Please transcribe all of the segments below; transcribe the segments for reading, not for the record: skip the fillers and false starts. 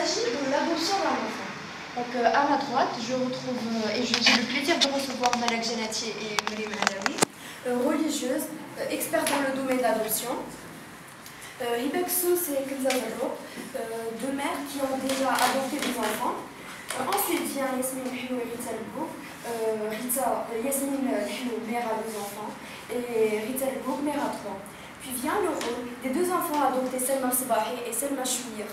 s'agit de l'adoption d'un enfant. Donc à ma droite, je retrouve, et j'ai le plaisir de recevoir Malak Janati et Maryam Adawi, religieuses, expertes dans le domaine de l'adoption. Hibek Sous et Kenza Zallo, deux mères qui ont déjà adopté des enfants. Ensuite vient Yasmine Hilou et Rita Lebouk. Yasmine Hilou, mère à deux enfants, et Rita Lebouk, mère à trois. Puis vient le rôle des deux enfants adoptés, Selma Sabahi et Selma Chouir,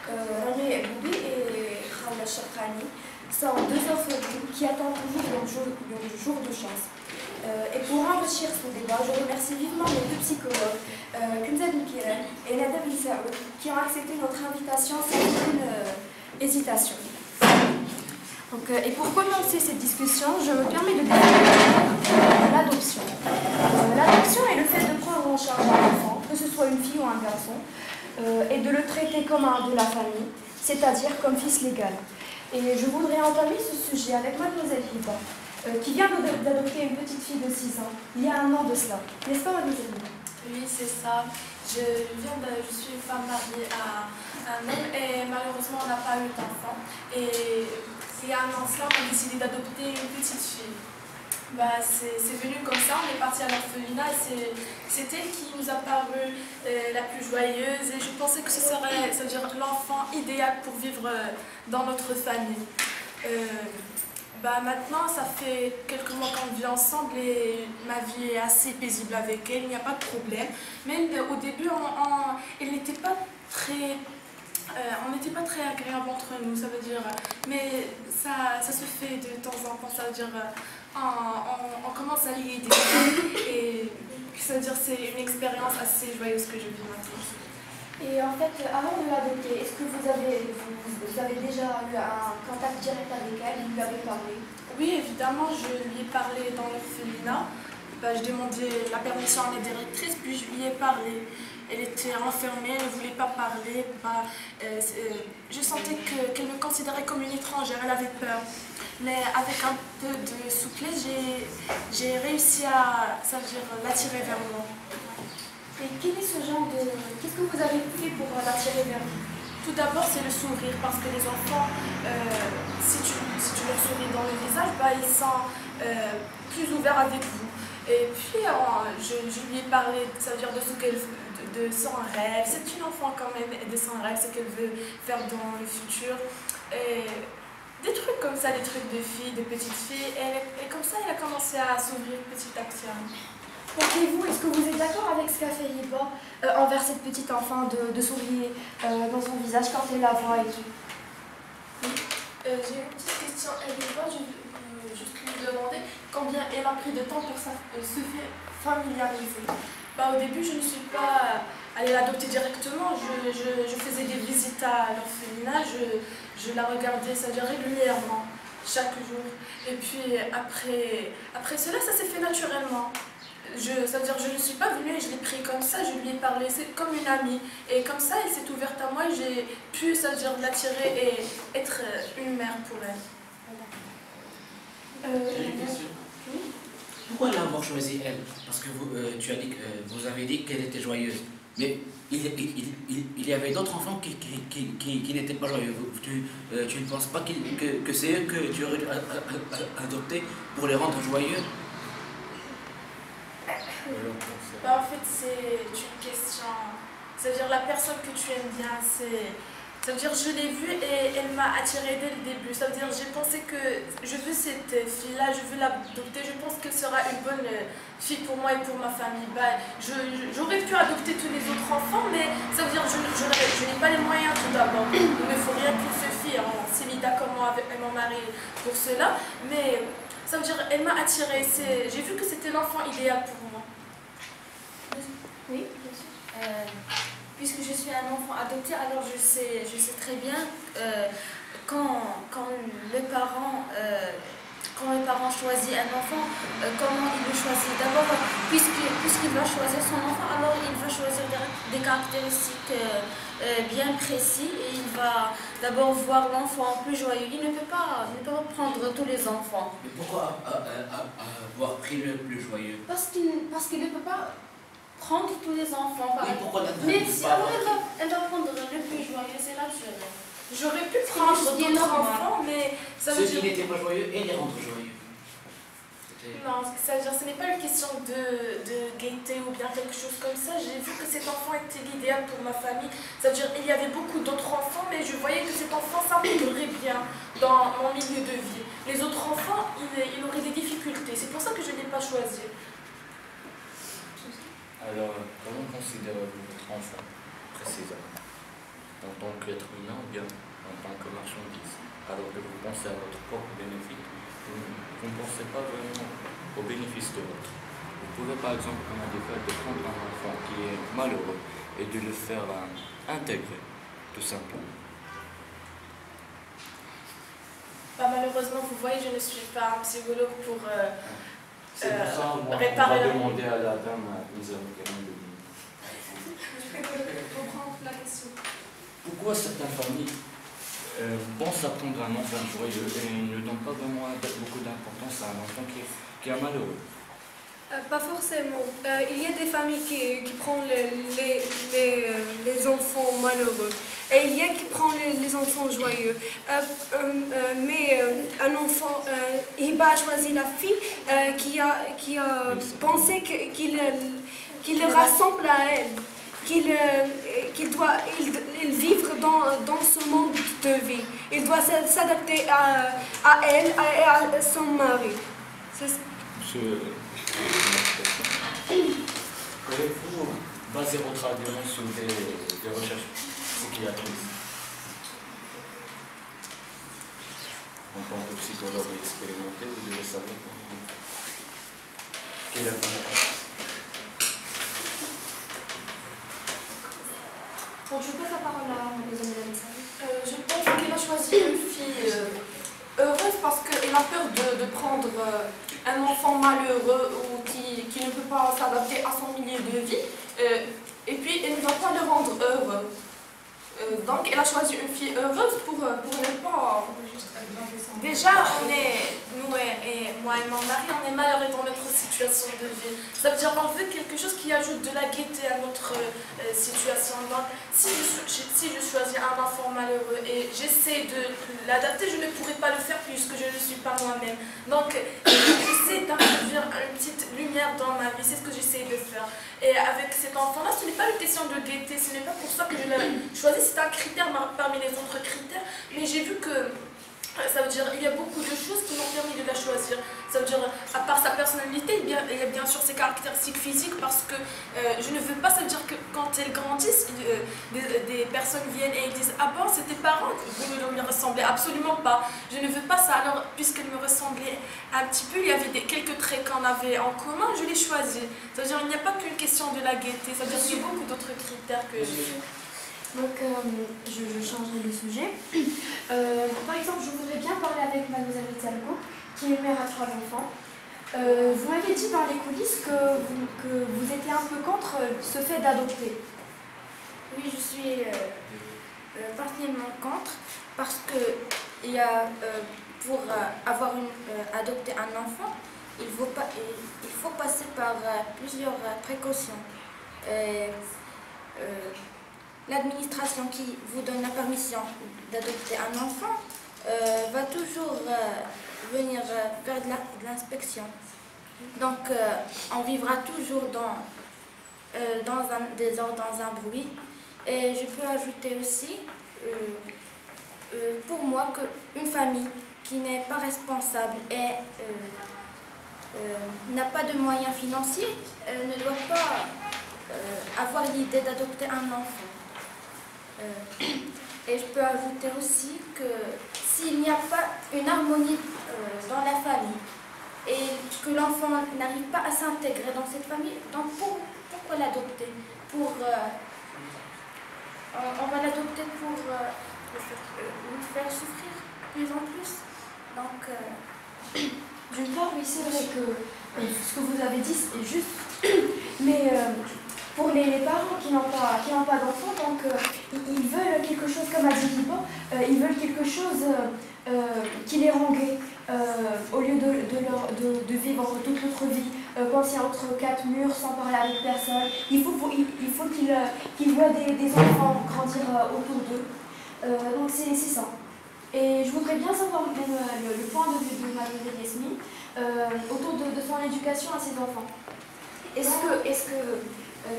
Rani Boubi et Khaled Chakrani, sont deux enfants qui attendent toujours leur jour de chance. Et pour enrichir ce débat, je remercie vivement les deux psychologues, Kenza Mikiren et Nada Bissaou, qui ont accepté notre invitation sans aucune hésitation. Donc, et pour commencer cette discussion, je me permets de définir l'adoption. L'adoption est le fait de prendre en charge un enfant, que ce soit une fille ou un garçon, et de le traiter comme un de la famille, c'est-à-dire comme fils légal. Et je voudrais entamer ce sujet avec mademoiselle Hiba, qui vient d'adopter une petite fille de 6 ans, il y a un an de cela. N'est-ce pas, mademoiselle Hiba? Oui, c'est ça. Je suis une femme mariée à un homme et malheureusement on n'a pas eu d'enfant. Et il y a un an de cela, on a décidé d'adopter une petite fille. Bah, c'est venu comme ça, on est parti à l'orphelinat et c'est elle qui nous a paru la plus joyeuse et je pensais que ce serait, c'est-à-dire l'enfant idéal pour vivre dans notre famille. Bah, maintenant, ça fait quelques mois qu'on vit ensemble et ma vie est assez paisible avec elle, il n'y a pas de problème. Mais au début, elle n'était pas très... on n'était pas très agréable entre nous, ça veut dire, mais ça se fait de temps en temps, ça veut dire, on commence à lier des gens et ça veut dire c'est une expérience assez joyeuse que je vis maintenant. Et en fait, avant de l'adopter, est-ce que vous avez déjà eu un contact direct avec elle, vous lui avez parlé? Oui, évidemment, je lui ai parlé dans l'orphelinat. Bah, je demandais la permission à la directrice, puis je lui ai parlé. Elle était renfermée, elle ne voulait pas parler. Bah, je sentais qu'elle me considérait comme une étrangère, elle avait peur. Mais avec un peu de souplesse, j'ai réussi à, ça veut dire, l'attirer vers moi. Et quel est ce genre de... Qu'est-ce que vous avez fait pour l'attirer vers vous? Tout d'abord, c'est le sourire, parce que les enfants, si tu leur souris dans le visage, bah, ils sont plus ouverts avec vous. Et puis, je lui ai parlé, ça veut dire de ce qu'elle de son rêve. C'est une enfant quand même, de son rêve, ce qu'elle veut faire dans le futur. Et des trucs comme ça, des trucs de filles, de petites filles. Et comme ça, elle a commencé à s'ouvrir petit à petit. Et vous, est-ce que vous êtes d'accord avec ce qu'a fait Hiba envers cette petite enfant de sourire dans son visage quand elle la voit et tout? Oui. J'ai une petite question à Hiba, je veux juste lui demander combien elle a pris de temps pour se faire familiariser. Bah, au début, je ne suis pas allée l'adopter directement, je faisais des visites à l'orphelinat, je la regardais, c'est-à-dire régulièrement, chaque jour. Et puis après cela, ça s'est fait naturellement. C'est-à-dire je ne suis pas venue et je l'ai pris comme ça, je lui ai parlé, c'est comme une amie. Et comme ça, elle s'est ouverte à moi et j'ai pu, c'est-à-dire l'attirer et être une mère pour elle. J'ai une question. Pourquoi l'avoir choisi elle? Parce que tu as dit que vous avez dit qu'elle était joyeuse. Mais il y avait d'autres enfants qui n'étaient pas joyeux. Tu ne penses pas que c'est eux que tu aurais adopté pour les rendre joyeux? Bah, en fait, c'est une question. C'est-à-dire la personne que tu aimes bien, ça veut dire je l'ai vue et elle m'a attirée dès le début. Ça veut dire j'ai pensé que je veux cette fille-là, je veux l'adopter. Je pense qu'elle sera une bonne fille pour moi et pour ma famille. Bah, j'aurais pu adopter tous les autres enfants, mais ça veut dire je n'ai pas les moyens tout d'abord. Il ne me faut rien pour ce fille. On s'est mis d'accord moi avec mon mari pour cela, mais ça veut dire elle m'a attirée. J'ai vu que c'était l'enfant idéal pour moi. Oui, bien sûr. Puisque je suis un enfant adopté, alors je sais très bien quand le parent choisit un enfant, comment il le choisit. D'abord, puisqu'il va choisir son enfant, alors il va choisir des caractéristiques bien précis et il va d'abord voir l'enfant plus joyeux. Il ne peut pas prendre tous les enfants. Mais pourquoi avoir pris le plus joyeux? Parce qu'il ne peut pas prendre tous les enfants. Oui, pourquoi mais si, alors elle va prendre le plus joyeux, c'est naturel. J'aurais pu prendre d'autres enfants, mais ça veut Ceux dire... qui n'étaient pas joyeux et les rendre joyeux. Non, ça veut dire ce n'est pas une question de gaieté ou bien quelque chose comme ça. J'ai vu que cet enfant était l'idéal pour ma famille. Ça veut dire qu'il y avait beaucoup d'autres enfants, mais je voyais que cet enfant s'intégrerait bien dans mon milieu de vie. Les autres enfants, il aurait des difficultés. C'est pour ça que je ne l'ai pas choisi. Alors, comment considérez-vous votre enfant précisément? En tant qu'être humain ou bien en tant que marchandise? Alors que vous pensez à votre propre bénéfice, vous ne pensez pas vraiment au bénéfice de l'autre. Vous pouvez par exemple, comme on dit, de prendre un enfant qui est malheureux et de le faire intégrer, tout simplement. Bah, malheureusement, vous voyez, je ne suis pas un psychologue pour C'est pour ça qu'on va réparer la... demander à la dame Isabelle Karim de Je comprends la question. pourquoi certaines familles pensent à prendre un enfant joyeux et ne donnent pas vraiment beaucoup d'importance à un enfant qui est malheureux? Pas forcément. Il y a des familles qui prennent les enfants malheureux et il y a qui prennent les enfants joyeux. Mais un enfant, il va choisir la fille qui a pensé qu'il le rassemble à elle, qu'il doit vivre dans ce monde de vie. Il doit s'adapter à elle et à son mari. Pouvez-vous baser votre argument sur des recherches psychiatriques en tant que psychologue expérimenté, vous devez savoir quelle est la Bon, je passe la parole à Mademoiselle Alissa. Je pense qu'il a choisi une fille heureuse parce qu'il a peur de prendre un enfant malheureux ou qui ne peut pas s'adapter à son milieu de vie et puis il ne va pas le rendre heureux. Donc elle a choisi une fille heureuse pour ne pas... Déjà, nous et moi et mon mari, on est malheureux dans notre situation de vie. Ça veut dire qu'on veut quelque chose qui ajoute de la gaieté à notre situation. Donc, si je choisis un enfant malheureux et j'essaie de l'adapter, je ne pourrai pas le faire puisque je ne suis pas moi-même. Donc, j'essaie d'introduire une petite lumière dans ma vie, c'est ce que j'essaie de faire. Et avec cet enfant-là, ce n'est pas une question de gaieté, ce n'est pas pour ça que je l'ai choisi, c'est un critère parmi les autres critères, mais j'ai vu que ça veut dire il y a beaucoup de choses qui m'ont permis de la choisir. Ça veut dire, à part sa personnalité, il y a bien sûr ses caractéristiques physiques parce que je ne veux pas, ça veut dire que quand elles grandissent, des personnes viennent et ils disent « Ah bon, c'est tes parents, vous ne me ressemblez absolument pas. » Je ne veux pas ça. Alors, puisqu'elle me ressemblait un petit peu, il y avait quelques traits qu'on avait en commun, je l'ai choisi. Ça veut dire il n'y a pas qu'une question de la gaieté, ça veut dire qu'il y a beaucoup d'autres critères que Donc, je changerai le sujet. Par exemple, je voudrais bien parler avec Mademoiselle Italgo, qui est mère à 3 enfants. Vous m'avez dit dans les coulisses que vous étiez un peu contre ce fait d'adopter. Oui, je suis partiellement contre parce que pour adopter un enfant, il faut passer par plusieurs précautions. L'administration qui vous donne la permission d'adopter un enfant va toujours venir faire de l'inspection. Donc, on vivra toujours dans un désordre, dans un bruit. Et je peux ajouter aussi, pour moi, qu'une famille qui n'est pas responsable et n'a pas de moyens financiers ne doit pas avoir l'idée d'adopter un enfant. Et je peux ajouter aussi que s'il n'y a pas une harmonie dans la famille et que l'enfant n'arrive pas à s'intégrer dans cette famille, donc pourquoi l'adopter? On va l'adopter pour le faire souffrir plus en plus. Donc, d'une part, oui, c'est vrai que ce que vous avez dit, c'est juste, mais pour les parents qui n'ont pas d'enfants, donc ils veulent quelque chose, comme a dit Liban, ils veulent quelque chose qui les rend gais, au lieu de vivre toute notre vie coincés entre 4 murs sans parler avec personne. Il faut qu'ils voient des enfants grandir autour d'eux. Donc c'est ça. Et je voudrais bien savoir même le point de vue de Mademoiselle Yasmine autour de son éducation à ses enfants. Est-ce que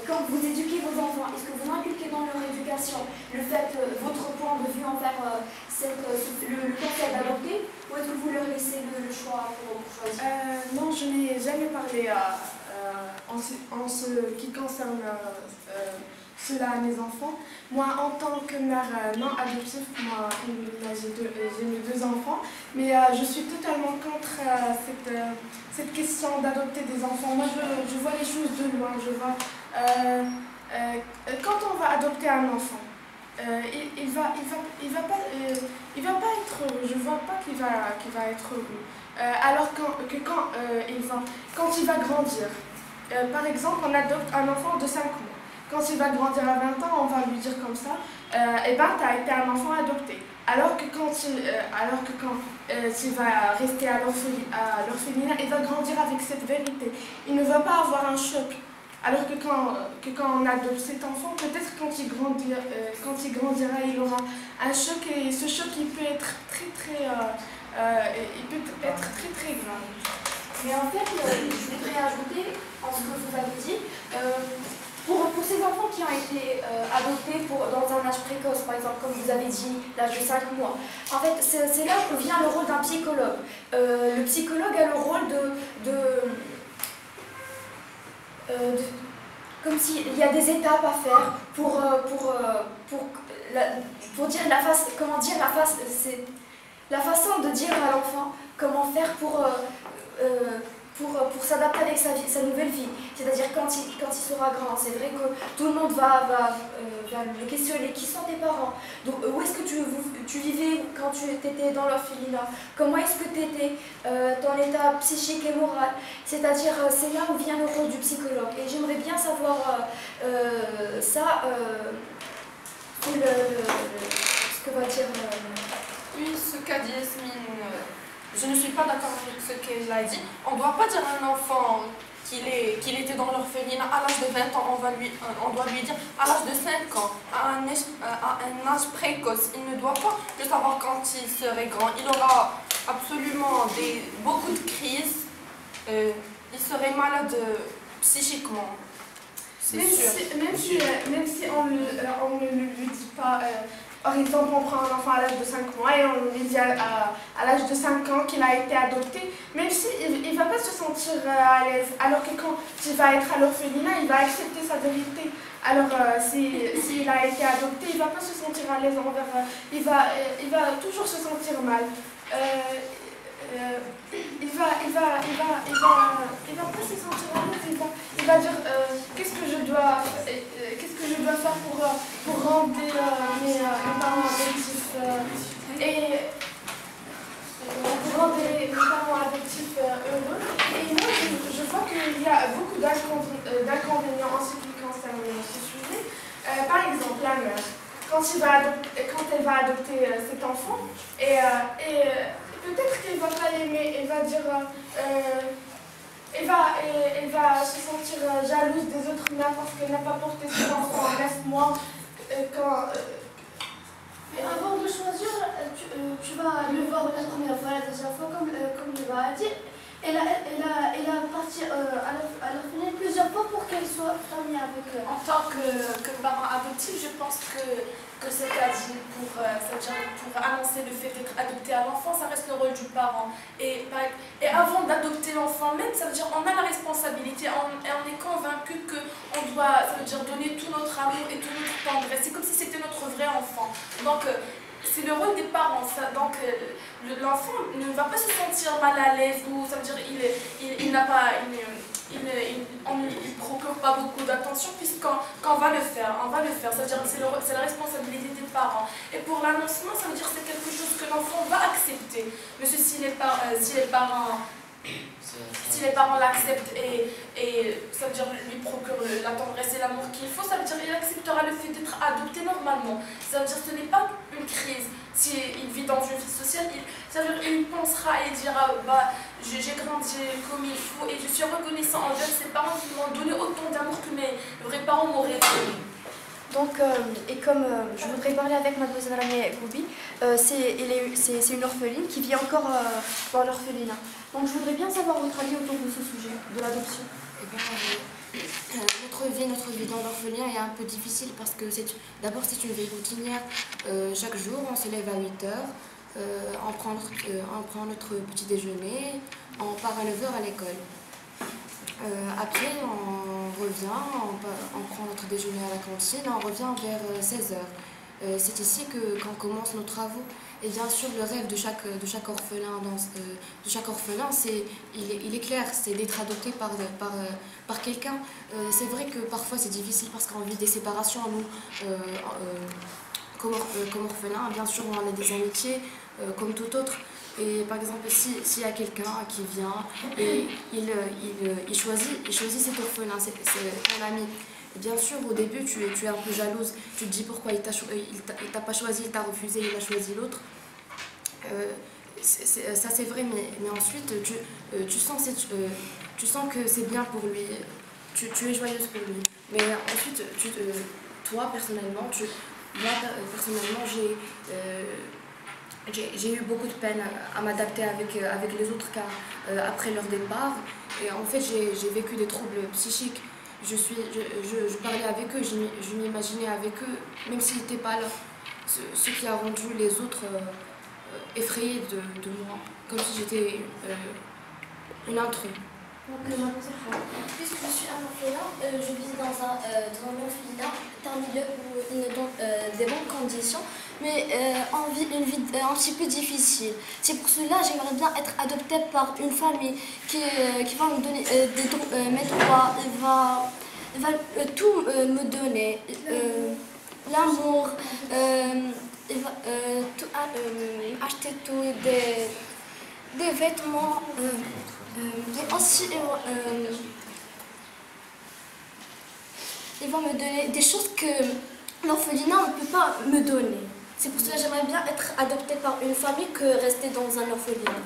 quand vous éduquez vos enfants, est-ce que vous inculquez dans leur éducation le fait, votre point de vue envers le concept d'adopter, ou est-ce que vous leur laissez le choix pour choisir? Non, je n'ai jamais parlé en ce qui concerne cela à mes enfants. Moi, en tant que mère non adoptive, moi, j'ai mes 2 enfants, mais je suis totalement contre cette question d'adopter des enfants. Moi, je vois les choses de loin. Je vois, quand on va adopter un enfant, il va pas être heureux. Je vois pas qu'il va être heureux. Alors quand il va grandir, par exemple, on adopte un enfant de 5 mois. Quand il va grandir à 20 ans, on va lui dire comme ça, eh ben, tu as été un enfant adopté. Alors que quand il va rester à l'orphelinat, il va grandir avec cette vérité. Il ne va pas avoir un choc. Alors que quand on adopte cet enfant, peut-être quand il grandira, il aura un choc, et ce choc, il peut être très grave. Mais en fait, je voudrais ajouter, en ce que vous avez dit, pour ces enfants qui ont été adoptés dans un âge précoce, par exemple, comme vous avez dit, l'âge de 5 mois, en fait, c'est là où vient le rôle d'un psychologue. Le psychologue a le rôle comme s'il y a des étapes à faire pour dire la façon de dire à l'enfant comment faire pour s'adapter avec sa nouvelle vie. C'est-à-dire quand il sera grand. C'est vrai que tout le monde va le questionner. Qui sont tes parents? Donc, où est-ce que tu vivais quand tu étais dans l'orphelinat? Comment est-ce que tu étais dans l'état psychique et moral? C'est-à-dire, c'est là où vient le rôle du psychologue. Et j'aimerais bien savoir ça, ce que va dire... Oui, ce qu'a dit Yasmine, je ne suis pas d'accord avec ce qu'elle a dit. On ne doit pas dire à un enfant qu'il était dans l'orphelinat à l'âge de 20 ans, on doit lui dire à l'âge de 5 ans, à un âge précoce. Il ne doit pas le savoir quand il serait grand. Il aura absolument beaucoup de crises. Il serait malade psychiquement. Même si on ne lui dit pas... Par exemple, on prend un enfant à l'âge de 5 mois et on lui dit à l'âge de 5 ans qu'il a été adopté, même s'il ne va pas se sentir à l'aise, alors que quand il va être à l'orphelinat, il va accepter sa vérité. Alors, s'il a été adopté, il ne va pas se sentir à l'aise il va toujours se sentir mal. Il va pas se sentir à l'aise, il va dire qu'est-ce que je dois faire pour rendre mes parents adoptifs pour rendre mes parents adoptifs heureux. Et moi je vois qu'il y a beaucoup d'inconvénients en ce qui concerne ce sujet. Par exemple, la mère, quand elle va adopter cet enfant, et peut-être qu'elle va pas l'aimer, elle va dire, elle va se sentir jalouse des autres mères parce qu'elle n'a pas porté son enfant en 9 mois. Avant de choisir, tu vas le voir la première fois, la deuxième fois, comme il va dire. Elle a parti à l'orphelinat plusieurs fois pour qu'elle soit famille avec eux. En tant que parent adoptif, je pense que c'est à dire pour annoncer le fait d'être adopté à l'enfant, ça reste le rôle du parent. Et avant d'adopter l'enfant même, ça veut dire on a la responsabilité, et on est convaincu qu'on doit, ça veut dire donner tout notre amour et toute notre tendresse. C'est comme si c'était notre vrai enfant. Donc, c'est le rôle des parents. Donc, l'enfant ne va pas se sentir mal à l'aise, ou ça veut dire il n'a pas... Il ne procure pas beaucoup d'attention, puisqu'on va le faire, ça veut dire que c'est la responsabilité des parents. Et pour l'annoncement, ça veut dire que c'est quelque chose que l'enfant va accepter. Mais si les parents l'acceptent et ça veut dire lui procure la tendresse et l'amour qu'il faut, ça veut dire qu'il acceptera le fait d'être adopté normalement. Ça veut dire que ce n'est pas une crise. S'il vit dans une vie sociale, ça veut dire qu'il pensera et dira j'ai grandi comme il faut et je suis reconnaissant envers ses parents qui m'ont donné autant d'amour que mes vrais parents m'auraient donné. Donc et comme je voudrais parler avec mademoiselle Ramia Goubi, c'est une orpheline qui vit encore dans l'orphelinat. Donc je voudrais bien savoir votre avis autour de ce sujet, de l'adoption. Eh bien, notre vie dans l'orphelinat est un peu difficile parce que d'abord c'est une vie routinière. Chaque jour on se lève à 8 heures, on prend notre petit déjeuner, on part à 9 heures à l'école. Après on revient, on prend notre déjeuner à la cantine, on revient vers 16 heures. C'est ici qu'on commence nos travaux. Et bien sûr, le rêve de chaque orphelin, il est clair, c'est d'être adopté par quelqu'un. C'est vrai que parfois c'est difficile parce qu'on vit des séparations, nous, comme orphelins. Bien sûr, on a des amitiés comme tout autre. Et par exemple, s'il y a quelqu'un qui vient et il choisit cet orphelin, c'est ton ami. Et bien sûr, au début, tu es un peu jalouse. Tu te dis pourquoi il t'a pas choisi, il t'a refusé, il a choisi l'autre. Ça c'est vrai, mais ensuite tu sens que c'est bien pour lui. Tu es joyeuse pour lui. Mais ensuite, toi personnellement, j'ai eu beaucoup de peine à m'adapter avec les autres car après leur départ, et en fait j'ai vécu des troubles psychiques. Je parlais avec eux, je m'imaginais avec eux, même s'ils n'étaient pas là. Ce qui a rendu les autres effrayés de moi, comme si j'étais une intruse. Puisque je suis un orphelin, je vis dans un orphelinat, un milieu où des bonnes conditions, mais on vit une vie un petit peu difficile. C'est pour cela que j'aimerais bien être adoptée par une famille qui va me donner mes droits, elle va tout me donner, l'amour, elle va acheter tout, des vêtements. Et aussi, ils vont me donner des choses que l'orphelinat ne peut pas me donner. C'est pour cela que j'aimerais bien être adoptée par une famille que rester dans un orphelinat.